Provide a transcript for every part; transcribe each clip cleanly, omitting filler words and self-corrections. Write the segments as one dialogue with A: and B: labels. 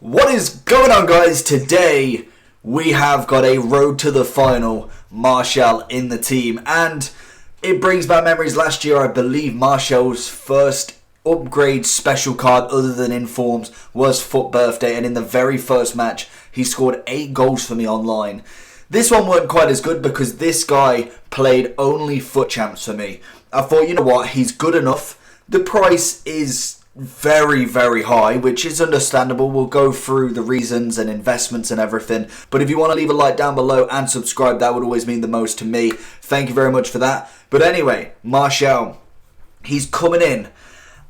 A: What is going on, guys? Today we have got a road to the final Martial in the team, and it brings back memories. Last year, I believe Martial's first upgrade special card other than informs was FUT Birthday, and in the very first match he scored 8 goals for me online. This one weren't quite as good because this guy played only FUT Champs for me. I thought, you know what, he's good enough. The price is very, very high, which is understandable. We'll go through the reasons and investments and everything. But if you want to leave a like down below and subscribe, that would always mean the most to me. Thank you very much for that. But anyway, Martial, he's coming in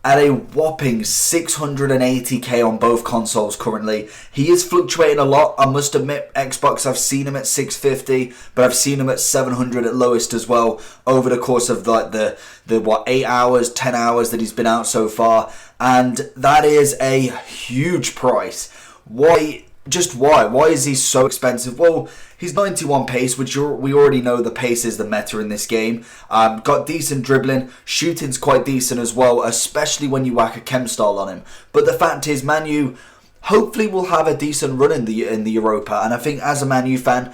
A: at a whopping 680k on both consoles currently. He is fluctuating a lot. I must admit, Xbox, I've seen him at 650, but I've seen him at 700 at lowest as well over the course of like the 8 hours, 10 hours that he's been out so far. And that is a huge price. Why? Just why? Why is he so expensive? Well, he's 91 pace, which we already know the pace is the meta in this game. Got decent dribbling. Shooting's quite decent as well, especially when you whack a chem style on him. But the fact is, Man U hopefully will have a decent run in the Europa. And I think as a Man U fan,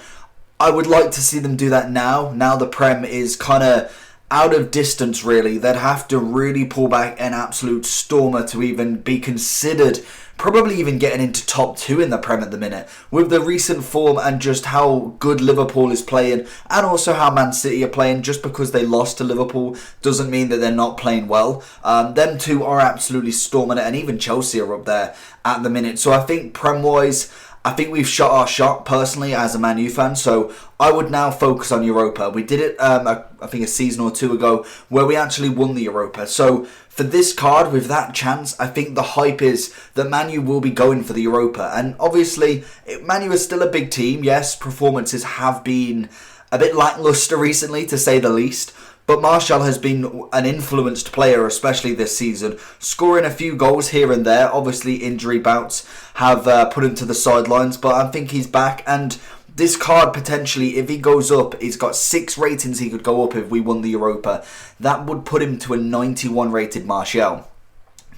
A: I would like to see them do that now. Now the Prem is kind of out of distance, really. They'd have to really pull back an absolute stormer to even be considered, probably even getting into top 2 in the Prem at the minute. With the recent form and just how good Liverpool is playing, and also how Man City are playing, just because they lost to Liverpool doesn't mean that they're not playing well. Them two are absolutely storming it, and even Chelsea are up there at the minute. So I think Prem-wise, I think we've shot our shot personally as a Man U fan, so I would now focus on Europa. We did it, I think, a season or 2 ago, where we actually won the Europa. So for this card, with that chance, I think the hype is that Man U will be going for the Europa. And obviously, Man U is still a big team. Yes, performances have been a bit lackluster recently, to say the least. But Martial has been an influenced player, especially this season, scoring a few goals here and there. Obviously, injury bouts have put him to the sidelines, but I think he's back. And this card, potentially, if he goes up, he's got 6 ratings he could go up if we won the Europa. That would put him to a 91 rated Martial.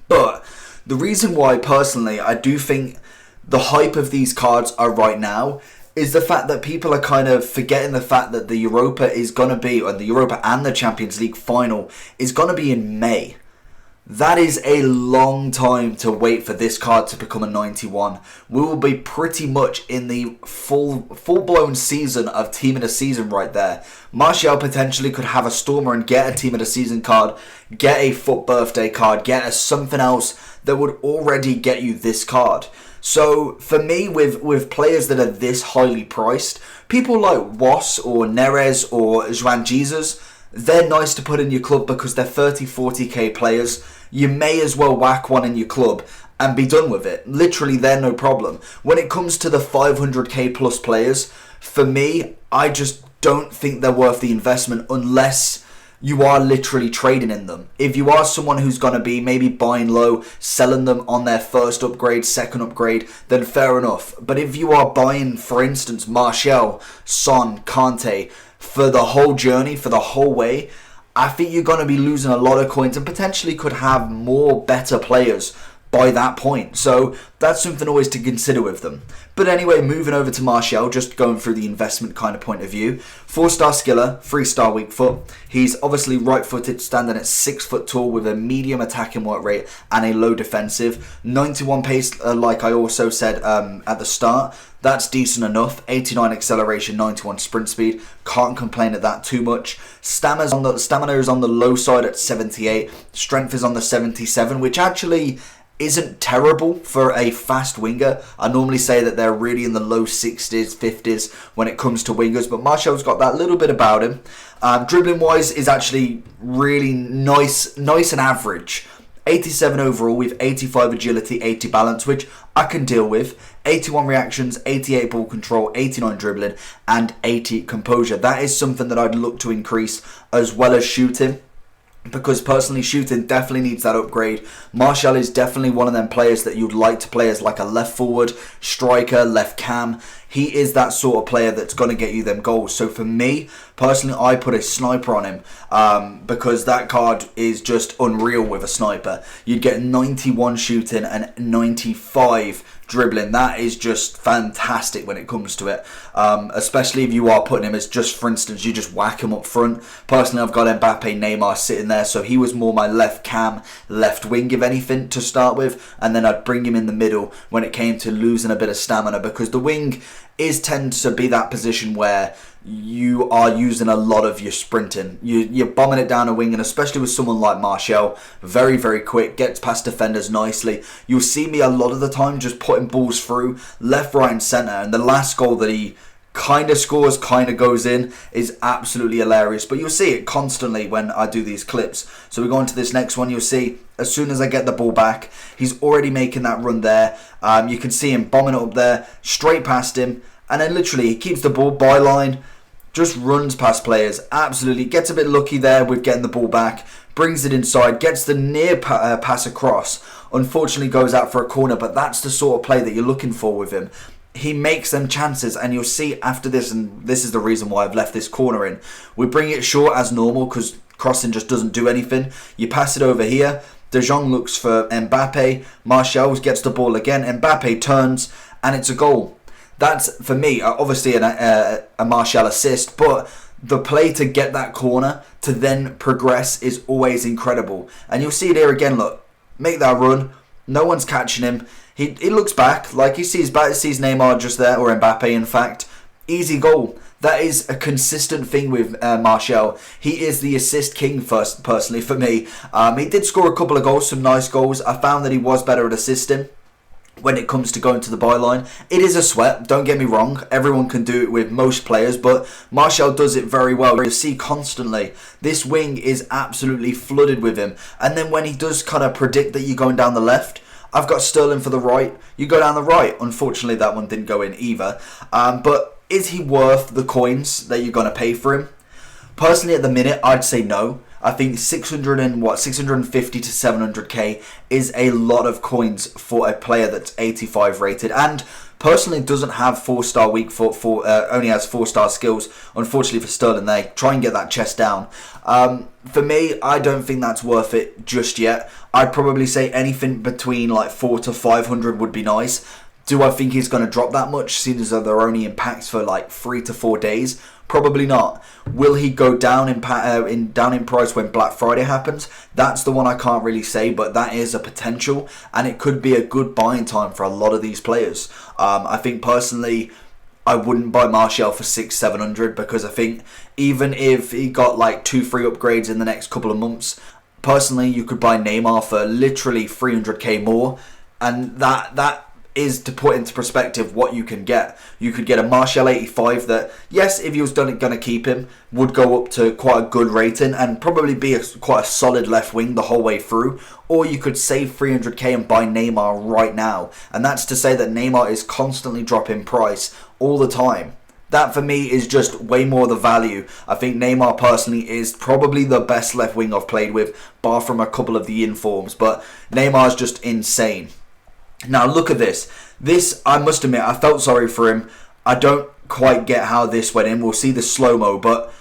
A: But the reason why, personally, I do think the hype of these cards are right now is the fact that people are kind of forgetting the fact that the Europa is going to be, or the Europa and the Champions League final is going to be in May. That is a long time to wait for this card to become a 91. We will be pretty much in the full-blown season of Team of the Season right there. Martial potentially could have a stormer and get a Team of the Season card, get a FUT Birthday card, get a something else that would already get you this card. So for me, with players that are this highly priced, people like Was or Neres or Juan Jesus, they're nice to put in your club because they're 30, 40k players. You may as well whack one in your club and be done with it. Literally, they're no problem. When it comes to the 500k plus players, for me, I just don't think they're worth the investment unless you are literally trading in them. If you are someone who's going to be maybe buying low, selling them on their first upgrade, second upgrade, then fair enough. But if you are buying, for instance, Martial, Son, Kante, for the whole journey, for the whole way, I think you're going to be losing a lot of coins and potentially could have more better players by that point. So that's something always to consider with them. But anyway, moving over to Martial, just going through the investment kind of point of view. 4-star skiller, 3-star weak foot. He's obviously right-footed, standing at 6 foot tall with a medium attacking work rate and a low defensive. 91 pace, like I also said at the start. That's decent enough. 89 acceleration, 91 sprint speed. Can't complain at that too much. Stamina is on the low side at 78. Strength is on the 77, which actually isn't terrible for a fast winger. I normally say that they're really in the low 60s, 50s when it comes to wingers, but Martial's got that little bit about him. Dribbling wise is actually really nice and average. 87 overall with 85 agility, 80 balance, which I can deal with. 81 reactions, 88 ball control, 89 dribbling, and 80 composure. That is something that I'd look to increase, as well as shooting, because personally shooting definitely needs that upgrade. Martial is definitely one of them players that you'd like to play as like a left forward, striker, left cam. He is that sort of player that's going to get you them goals. So for me, personally, I put a sniper on him because that card is just unreal with a sniper. You'd get 91 shooting and 95 dribbling. That is just fantastic when it comes to it, especially if you are putting him as just, for instance, you just whack him up front. Personally, I've got Mbappe, Neymar sitting there, so he was more my left cam, left wing, if anything, to start with, and then I'd bring him in the middle when it came to losing a bit of stamina, because the wing tends to be that position where you are using a lot of your sprinting. You're bombing it down a wing, and especially with someone like Martial, very, very quick, gets past defenders nicely. You'll see me a lot of the time just putting balls through left, right and centre, and the last goal that he kind of scores, kind of goes in, is absolutely hilarious. But you'll see it constantly when I do these clips. So we go on to this next one. You'll see as soon as I get the ball back, he's already making that run there. You can see him bombing it up there, straight past him, and then literally he keeps the ball byline, just runs past players, absolutely gets a bit lucky there with getting the ball back, brings it inside, gets the near pass across, unfortunately goes out for a corner, but that's the sort of play that you're looking for with him. He makes them chances, and you'll see after this, and this is the reason why I've left this corner in, we bring it short as normal because crossing just doesn't do anything. You pass it over here, De Jong looks for Mbappe, Martial gets the ball again, Mbappe turns, and it's a goal. That's, for me, obviously a Martial assist, but the play to get that corner to then progress is always incredible. And you'll see it here again, look, make that run, no one's catching him. He looks back, like he sees Neymar just there, or Mbappe in fact, easy goal. That is a consistent thing with Martial. He is the assist king, first, personally, for me. He did score a couple of goals, some nice goals. I found that he was better at assisting when it comes to going to the byline. It is a sweat, don't get me wrong. Everyone can do it with most players, but Martial does it very well. You see constantly, this wing is absolutely flooded with him. And then when he does kind of predict that you're going down the left, I've got Sterling for the right, you go down the right. Unfortunately, that one didn't go in either. But is he worth the coins that you're going to pay for him? Personally, at the minute, I'd say no. I think 650 to 700k is a lot of coins for a player that's 85 rated, and personally doesn't have 4-star weak foot, only has 4-star skills. Unfortunately for Sterling, they try and get that chest down. For me, I don't think that's worth it just yet. I'd probably say anything between like 4 to 500 would be nice. Do I think he's going to drop that much, seeing as though they're only in packs for like 3 to 4 days? Probably not. Will he go down in price when Black Friday happens? That's the one I can't really say, but that is a potential, and it could be a good buying time for a lot of these players. I think personally, I wouldn't buy Martial for 600-700, because I think even if he got like 2-3 upgrades in the next couple of months, personally you could buy Neymar for literally 300k more, and that is to put into perspective what you can get. You could get a Martial 85 that, yes, if he was going to keep him, would go up to quite a good rating and probably be quite a solid left wing the whole way through. Or you could save 300k and buy Neymar right now. And that's to say that Neymar is constantly dropping price all the time. That for me is just way more the value. I think Neymar personally is probably the best left wing I've played with, bar from a couple of the informs. But Neymar's just insane. Now look at this. This, I must admit, I felt sorry for him. I don't quite get how this went in. We'll see the slow-mo, but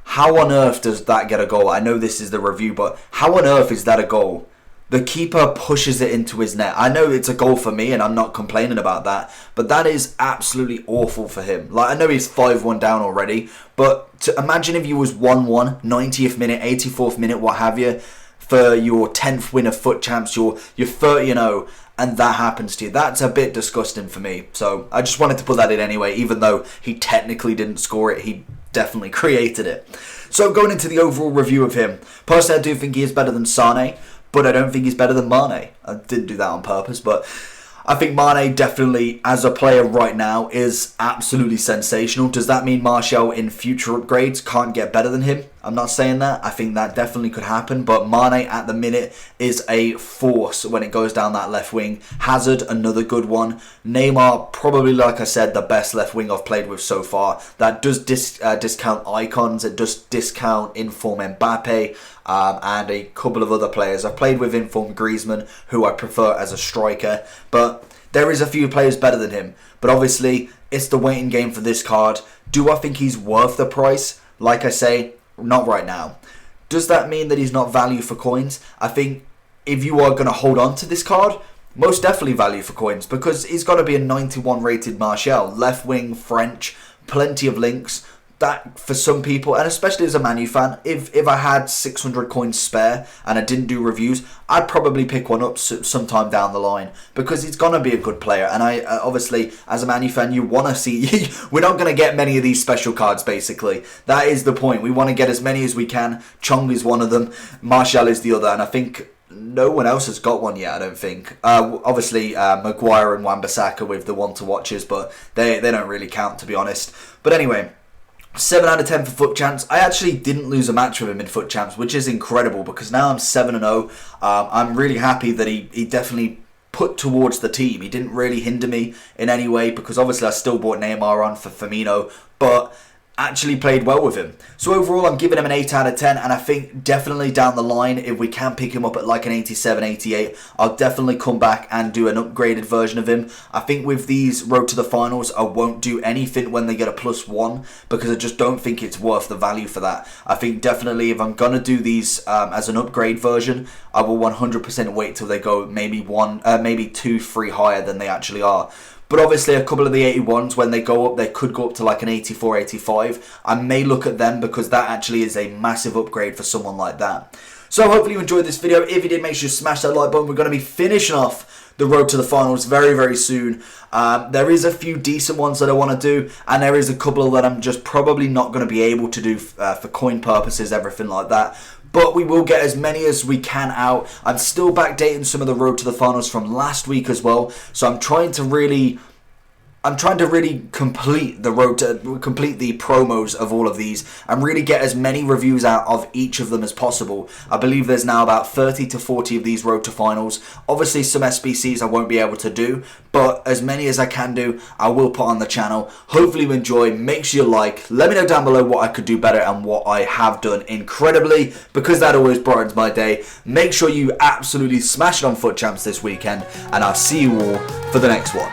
A: how on earth does that get a goal? I know this is the review, but how on earth is that a goal? The keeper pushes it into his net. I know it's a goal for me, and I'm not complaining about that, but that is absolutely awful for him. Like, I know he's 5-1 down already, but to imagine if you was 1-1, 90th minute, 84th minute, what have you, for your 10th win of FUT Champs, you're 30-0, and that happens to you. That's a bit disgusting for me. So I just wanted to put that in anyway, even though he technically didn't score it, he definitely created it. So going into the overall review of him, personally I do think he is better than Sane, but I don't think he's better than Mane. I didn't do that on purpose, but I think Mane definitely, as a player right now, is absolutely sensational. Does that mean Martial in future upgrades can't get better than him? I'm not saying that. I think that definitely could happen, but Mane at the minute is a force when it goes down that left wing. Hazard, another good one. Neymar, probably, like I said, the best left wing I've played with so far. That does discount icons. It does discount inform Mbappe and a couple of other players. I've played with inform Griezmann, who I prefer as a striker, but there is a few players better than him. But obviously, it's the waiting game for this card. Do I think he's worth the price? Like I say, not right now. Does that mean that he's not value for coins? I think if you are going to hold on to this card, most definitely value for coins, because he's got to be a 91 rated Martial. Left wing, French, plenty of links. That, for some people, and especially as a Man U fan, if I had 600 coins spare and I didn't do reviews, I'd probably pick one up sometime down the line, because he's going to be a good player. And I obviously, as a Man U fan, you want to see... we're not going to get many of these special cards, basically. That is the point. We want to get as many as we can. Chong is one of them. Martial is the other. And I think no one else has got one yet, I don't think. Obviously, Maguire and Wan-Bissaka with the one-to-watches, but they don't really count, to be honest. But anyway... 7 out of 10 for FUT Champs. I actually didn't lose a match with him in FUT Champs, which is incredible, because now I'm 7-0. I'm really happy that he definitely put towards the team. He didn't really hinder me in any way, because obviously I still bought Neymar on for Firmino, but actually played well with him. So overall, I'm giving him an 8 out of 10, and I think definitely down the line, if we can pick him up at like an 87, 88, I'll definitely come back and do an upgraded version of him. I think with these Road to the Finals, I won't do anything when they get a +1, because I just don't think it's worth the value for that. I think definitely if I'm going to do these as an upgrade version, I will 100% wait till they go maybe 2, 3 higher than they actually are. But obviously a couple of the 81s, when they go up, they could go up to like an 84, 85. I may look at them, because that actually is a massive upgrade for someone like that. So hopefully you enjoyed this video. If you did, make sure you smash that like button. We're going to be finishing off the Road to the Finals very, very soon. There is a few decent ones that I want to do, and there is a couple that I'm just probably not going to be able to do for coin purposes, everything like that. But we will get as many as we can out. I'm still backdating some of the Road to the Finals from last week as well. So I'm trying to really complete the promos of all of these, and really get as many reviews out of each of them as possible. I believe there's now about 30 to 40 of these Road to Finals. Obviously some SBCs I won't be able to do, but as many as I can do, I will put on the channel. Hopefully you enjoy. Make sure you like. Let me know down below what I could do better and what I have done incredibly, because that always brightens my day. Make sure you absolutely smash it on FUT Champs this weekend, and I'll see you all for the next one.